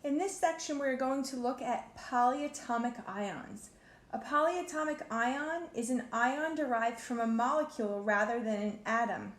In this section, we're going to look at polyatomic ions. A polyatomic ion is an ion derived from a molecule rather than an atom.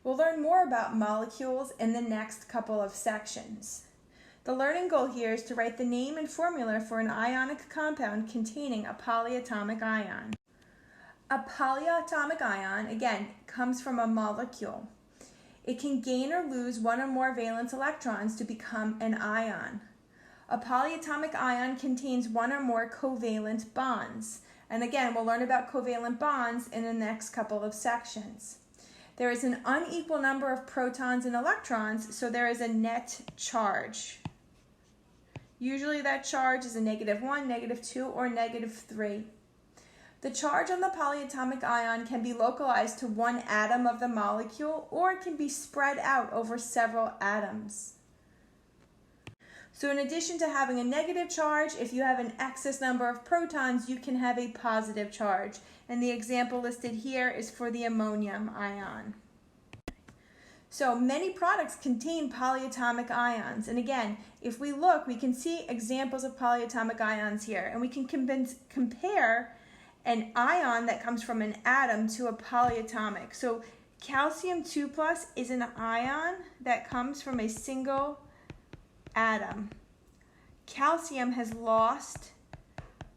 We'll learn more about molecules in the next couple of sections. The learning goal here is to write the name and formula for an ionic compound containing a polyatomic ion. A polyatomic ion, again, comes from a molecule. It can gain or lose one or more valence electrons to become an ion. A polyatomic ion contains one or more covalent bonds. And again, we'll learn about covalent bonds in the next couple of sections. There is an unequal number of protons and electrons, so there is a net charge. Usually that charge is a -1, -2, or -3. The charge on the polyatomic ion can be localized to one atom of the molecule, or it can be spread out over several atoms. So in addition to having a negative charge, if you have an excess number of protons, you can have a positive charge. And the example listed here is for the ammonium ion. So many products contain polyatomic ions. And again, if we look, we can see examples of polyatomic ions here. And we can compare an ion that comes from an atom to a polyatomic. So calcium 2+ is an ion that comes from a single atom. Calcium has lost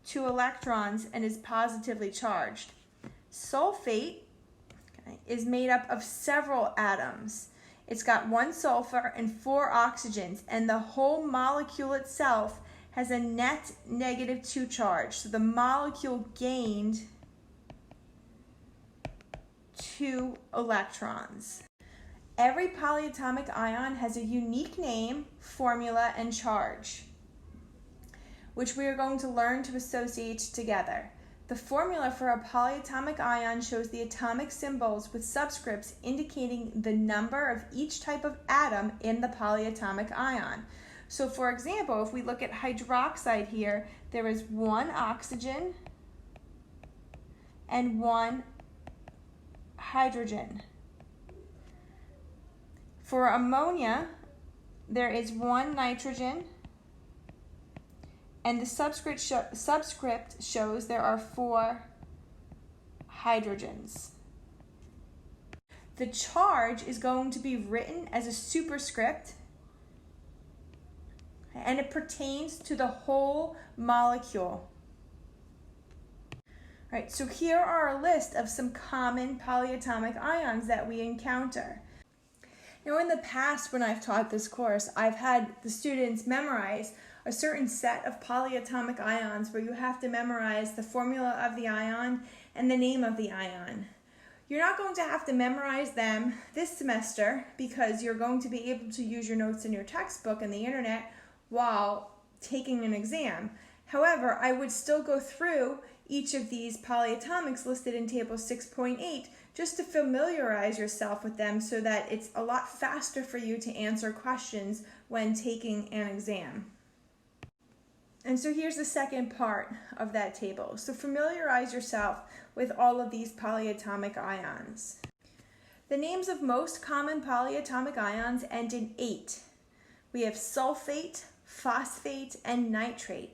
2 electrons and is positively charged. Sulfate is made up of several atoms. It's got 1 sulfur and 4 oxygens, and the whole molecule itself has a net -2 charge. So the molecule gained 2 electrons. Every polyatomic ion has a unique name, formula, and charge, which we are going to learn to associate together. The formula for a polyatomic ion shows the atomic symbols with subscripts indicating the number of each type of atom in the polyatomic ion. So for example, if we look at hydroxide here, there is 1 oxygen and 1 hydrogen. For ammonia, there is 1 nitrogen, and the subscript shows there are 4 hydrogens. The charge is going to be written as a superscript, and it pertains to the whole molecule. All right, so here are a list of some common polyatomic ions that we encounter. Now, in the past, when I've taught this course, I've had the students memorize a certain set of polyatomic ions where you have to memorize the formula of the ion and the name of the ion. You're not going to have to memorize them this semester because you're going to be able to use your notes in your textbook and the internet while taking an exam. However, I would still go through each of these polyatomics listed in table 6.8 just to familiarize yourself with them so that it's a lot faster for you to answer questions when taking an exam. And so here's the second part of that table. So familiarize yourself with all of these polyatomic ions. The names of most common polyatomic ions end in -ate. We have sulfate, phosphate, and nitrate.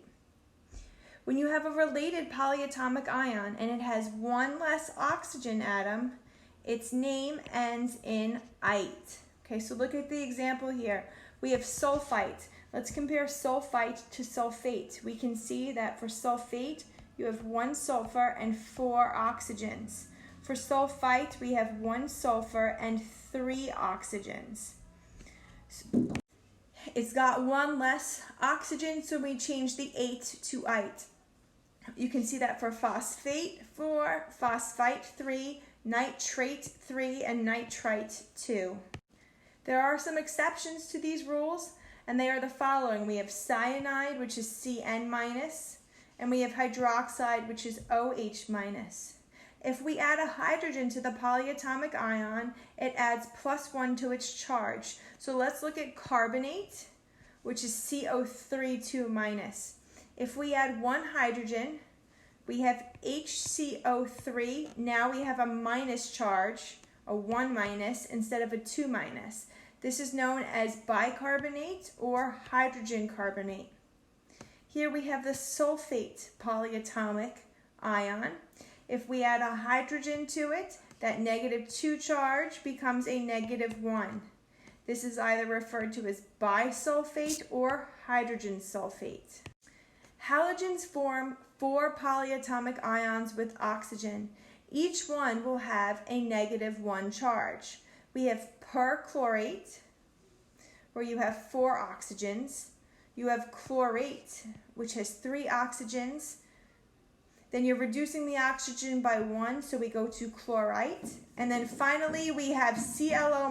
When you have a related polyatomic ion and it has 1 less oxygen atom, its name ends in -ite. Okay, so look at the example here. We have sulfite. Let's compare sulfite to sulfate. We can see that for sulfate, you have 1 sulfur and 4 oxygens. For sulfite, we have 1 sulfur and 3 oxygens. It's got 1 less oxygen, so we change the -ate to -ite. You can see that for phosphate 4, phosphite 3, nitrate 3, and nitrite 2. There are some exceptions to these rules, and they are the following. We have cyanide, which is Cn-, and we have hydroxide, which is OH-. If we add a hydrogen to the polyatomic ion, it adds +1 to its charge. So let's look at carbonate, which is CO3 2-. If we add 1 hydrogen, we have HCO3. Now we have a minus charge, a 1- instead of a 2-. This is known as bicarbonate or hydrogen carbonate. Here we have the sulfate polyatomic ion. If we add a hydrogen to it, that -2 charge becomes a -1. This is either referred to as bisulfate or hydrogen sulfate. Halogens form 4 polyatomic ions with oxygen. Each one will have a -1 charge. We have perchlorate, where you have 4 oxygens. You have chlorate, which has 3 oxygens. Then you're reducing the oxygen by 1, so we go to chlorite. And then finally we have ClO-,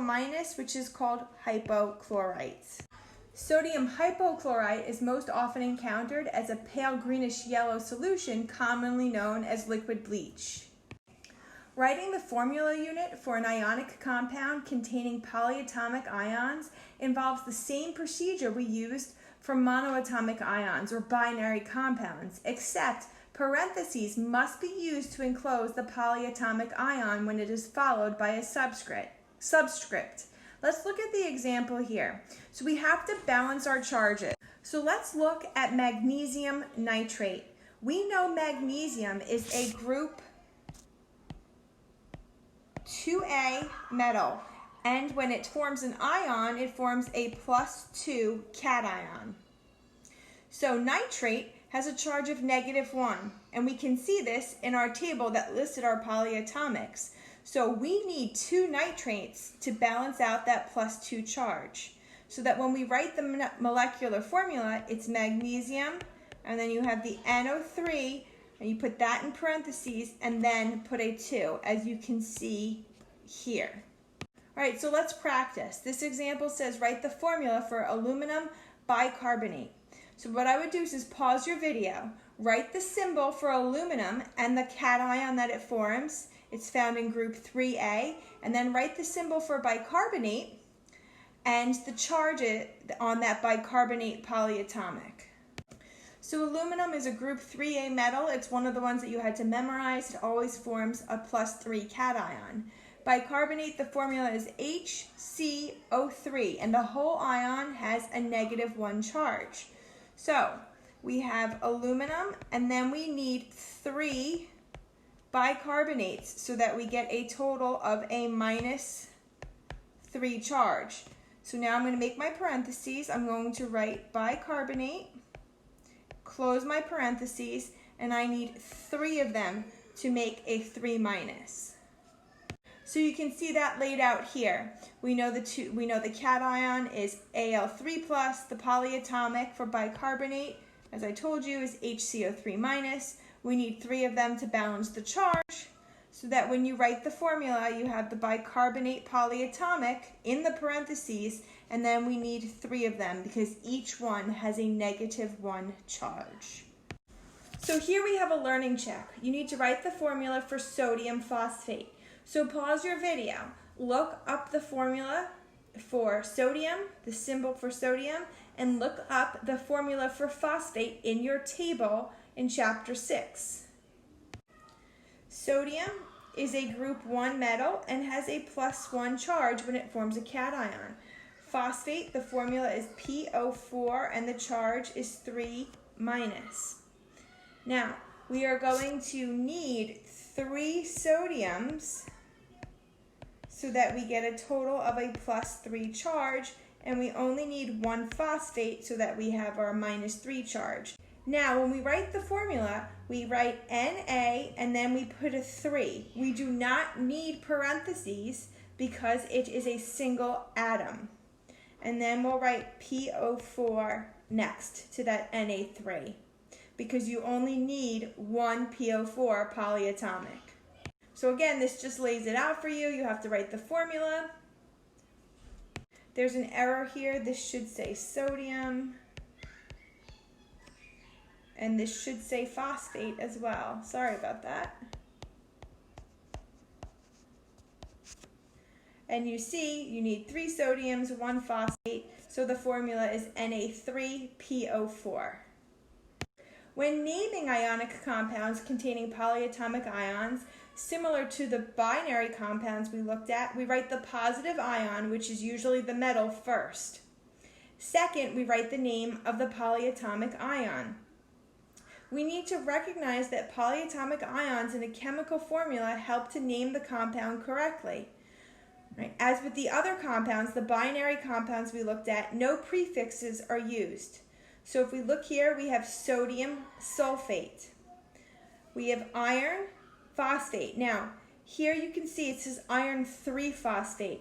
which is called hypochlorite. Sodium hypochlorite is most often encountered as a pale greenish yellow solution, commonly known as liquid bleach. Writing the formula unit for an ionic compound containing polyatomic ions involves the same procedure we used for monoatomic ions or binary compounds, except parentheses must be used to enclose the polyatomic ion when it is followed by a subscript. Let's look at the example here. So we have to balance our charges. So let's look at magnesium nitrate. We know magnesium is a group 2A metal, and when it forms an ion, it forms a +2 cation. So nitrate has a charge of -1, and we can see this in our table that listed our polyatomics. So we need 2 nitrates to balance out that +2 charge, so that when we write the molecular formula, it's magnesium, and then you have the NO3, and you put that in parentheses, and then put a 2, as you can see here. All right, so let's practice. This example says write the formula for aluminum bicarbonate. So what I would do is pause your video, write the symbol for aluminum and the cation that it forms. It's found in group 3A, and then write the symbol for bicarbonate and the charge on that bicarbonate polyatomic. So aluminum is a group 3A metal. It's one of the ones that you had to memorize. It always forms a +3 cation. Bicarbonate, the formula is HCO3, and the whole ion has a -1 charge. So we have aluminum, and then we need 3 bicarbonates so that we get a total of a -3 charge. So now I'm going to make my parentheses. I'm going to write bicarbonate, close my parentheses, and I need 3 of them to make a 3-. So you can see that laid out here. We know the cation is Al3+, the polyatomic for bicarbonate, as I told you, is HCO3-. We need 3 of them to balance the charge, so that when you write the formula, you have the bicarbonate polyatomic in the parentheses, and then we need 3 of them because each one has a -1 charge. So here we have a learning check. You need to write the formula for sodium phosphate. So pause your video, look up the formula for sodium, the symbol for sodium, and look up the formula for phosphate in your table in chapter 6. Sodium is a group 1 metal and has a +1 charge when it forms a cation. Phosphate, the formula is PO4 and the charge is 3-. Now, we are going to need 3 sodiums so that we get a total of a +3 charge, and we only need 1 phosphate so that we have our -3 charge. Now, when we write the formula, we write Na and then we put a 3. We do not need parentheses because it is a single atom. And then we'll write PO4 next to that Na3 because you only need 1 PO4 polyatomic. So again, this just lays it out for you. You have to write the formula. There's an error here. This should say sodium. And this should say phosphate as well. Sorry about that. And you see, you need 3 sodiums, 1 phosphate. So the formula is Na3PO4. When naming ionic compounds containing polyatomic ions, similar to the binary compounds we looked at, we write the positive ion, which is usually the metal, first. Second, we write the name of the polyatomic ion. We need to recognize that polyatomic ions in a chemical formula help to name the compound correctly. Right? As with the other compounds, the binary compounds we looked at, no prefixes are used. So if we look here, we have sodium sulfate. We have iron phosphate. Now, here you can see it says iron 3-phosphate.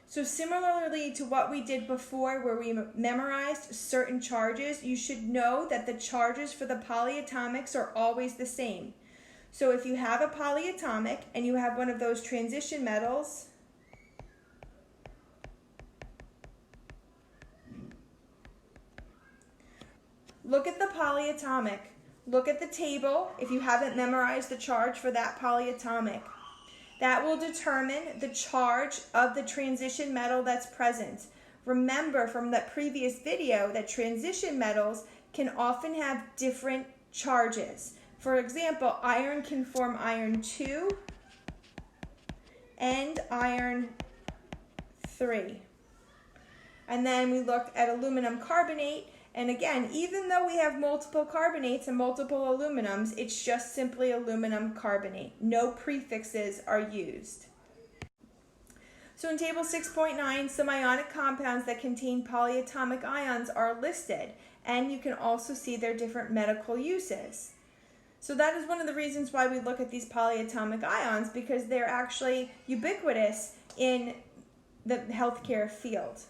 So similarly to what we did before where we memorized certain charges, you should know that the charges for the polyatomics are always the same. So if you have a polyatomic and you have one of those transition metals, look at the polyatomic. Look at the table if you haven't memorized the charge for that polyatomic. That will determine the charge of the transition metal that's present. Remember from that previous video that transition metals can often have different charges. For example, iron can form iron 2 and iron 3. And then we look at aluminum carbonate. And again, even though we have multiple carbonates and multiple aluminums, it's just simply aluminum carbonate. No prefixes are used. So in table 6.9, some ionic compounds that contain polyatomic ions are listed, and you can also see their different medical uses. So that is one of the reasons why we look at these polyatomic ions, because they're actually ubiquitous in the healthcare field.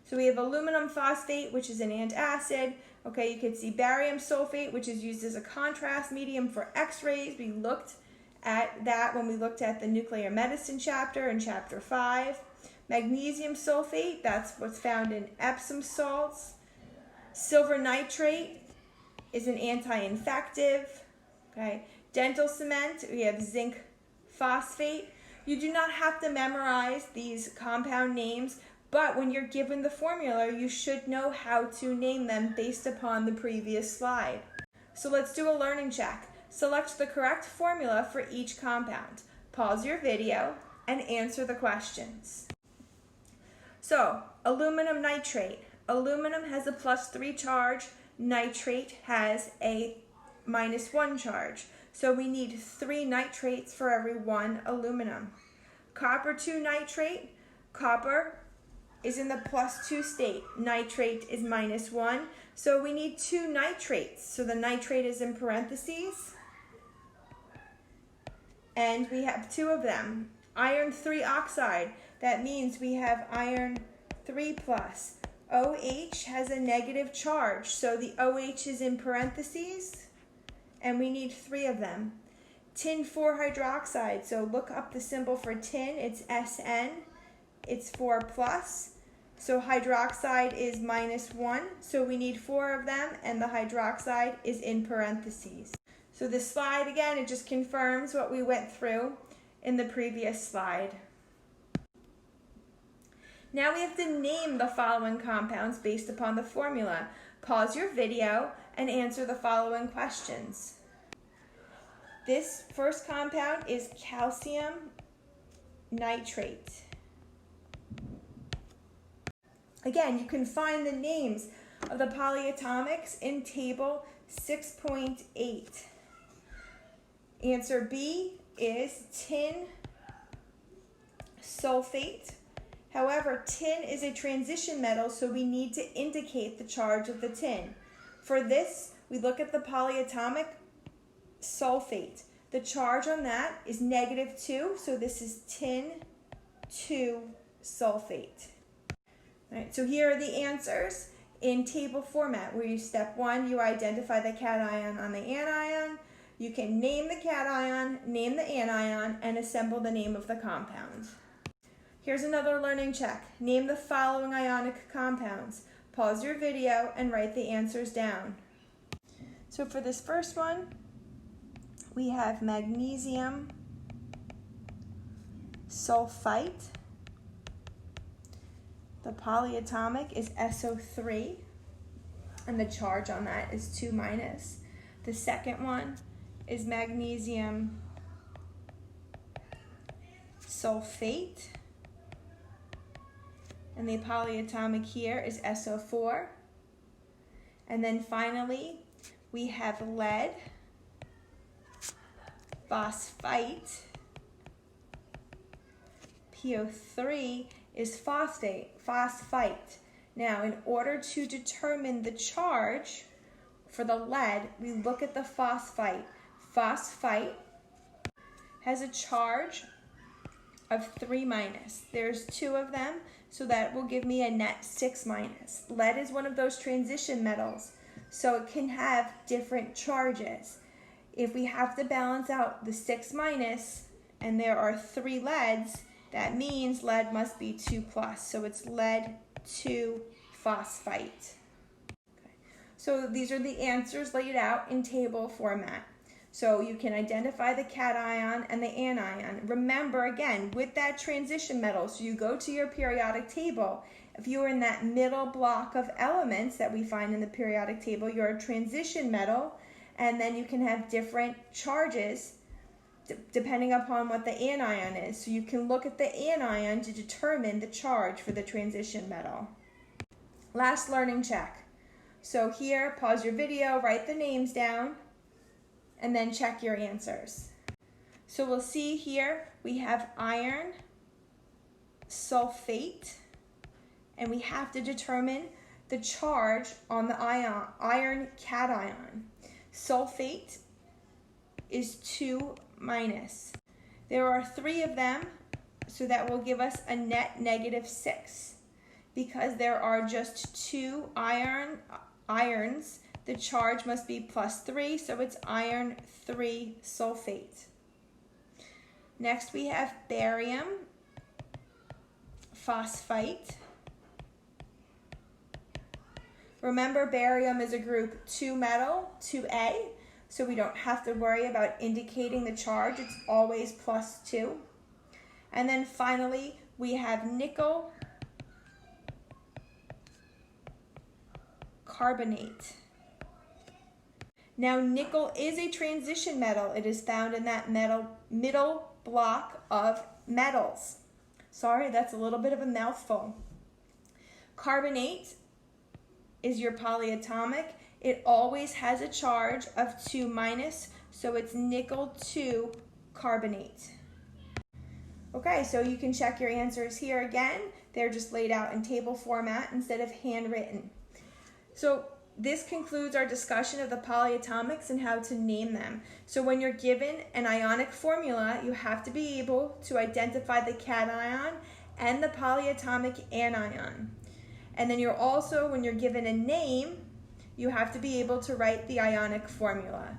So we have aluminum phosphate, which is an antacid. Okay, you can see barium sulfate, which is used as a contrast medium for X-rays. We looked at that when we looked at the nuclear medicine chapter in chapter 5. Magnesium sulfate, that's what's found in Epsom salts. Silver nitrate is an anti-infective. Okay, dental cement, we have zinc phosphate. You do not have to memorize these compound names, but when you're given the formula, you should know how to name them based upon the previous slide. So let's do a learning check. Select the correct formula for each compound. Pause your video and answer the questions. So, aluminum nitrate. Aluminum has a +3 charge. Nitrate has a -1 charge. So we need 3 nitrates for every 1 aluminum. Copper 2 nitrate. Copper is in the +2 state. Nitrate is -1. So we need 2 nitrates. So the nitrate is in parentheses. And we have 2 of them. Iron 3 oxide. That means we have iron 3+. OH has a negative charge. So the OH is in parentheses. And we need 3 of them. Tin 4 hydroxide. So look up the symbol for tin. It's SN. It's 4+. So hydroxide is -1, so we need 4 of them, and the hydroxide is in parentheses. So this slide, again, it just confirms what we went through in the previous slide. Now we have to name the following compounds based upon the formula. Pause your video and answer the following questions. This first compound is calcium nitrate. Again, you can find the names of the polyatomics in table 6.8. Answer B is tin sulfate. However, tin is a transition metal, so we need to indicate the charge of the tin. For this, we look at the polyatomic sulfate. The charge on that is -2, so this is tin 2 sulfate. All right, so here are the answers in table format, where step 1, you identify the cation on the anion. You can name the cation, name the anion, and assemble the name of the compound. Here's another learning check. Name the following ionic compounds. Pause your video and write the answers down. So for this first one, we have magnesium sulfite. The polyatomic is SO3. and the charge on that is 2 minus. The second one is magnesium sulfate, and the polyatomic here is SO4. And then finally, we have lead phosphite. PO3 is phosphite. Now, in order to determine the charge for the lead, we look at the phosphite. Phosphite has a charge of 3 minus. There's 2 of them, so that will give me a net 6 minus. Lead is one of those transition metals, so it can have different charges. If we have to balance out the 6 minus and there are 3 leads, that means lead must be 2 plus, so it's lead 2 phosphite. Okay. So these are the answers laid out in table format. So you can identify the cation and the anion. Remember, again, with that transition metal, so you go to your periodic table. If you are in that middle block of elements that we find in the periodic table, you're a transition metal, and then you can have different charges depending upon what the anion is. So you can look at the anion to determine the charge for the transition metal. Last learning check. So here, pause your video, write the names down, and then check your answers. So we'll see here, we have iron sulfate, and we have to determine the charge on the iron cation. Sulfate is 2 minus. There are 3 of them, so that will give us a net negative 6. Because there are just 2 irons, the charge must be plus 3, so it's iron 3 sulfate. Next we have barium phosphite. Remember, barium is a group 2 metal, 2A, so we don't have to worry about indicating the charge. It's always plus 2. And then finally, we have nickel carbonate. Now, nickel is a transition metal. It is found in that middle block of metals. Sorry, that's a little bit of a mouthful. Carbonate is your polyatomic. It always has a charge of 2 minus, so it's nickel 2 carbonate. Okay, so you can check your answers here again. They're just laid out in table format instead of handwritten. So this concludes our discussion of the polyatomics and how to name them. So when you're given an ionic formula, you have to be able to identify the cation and the polyatomic anion. And then you're also, when you're given a name, you have to be able to write the ionic formula.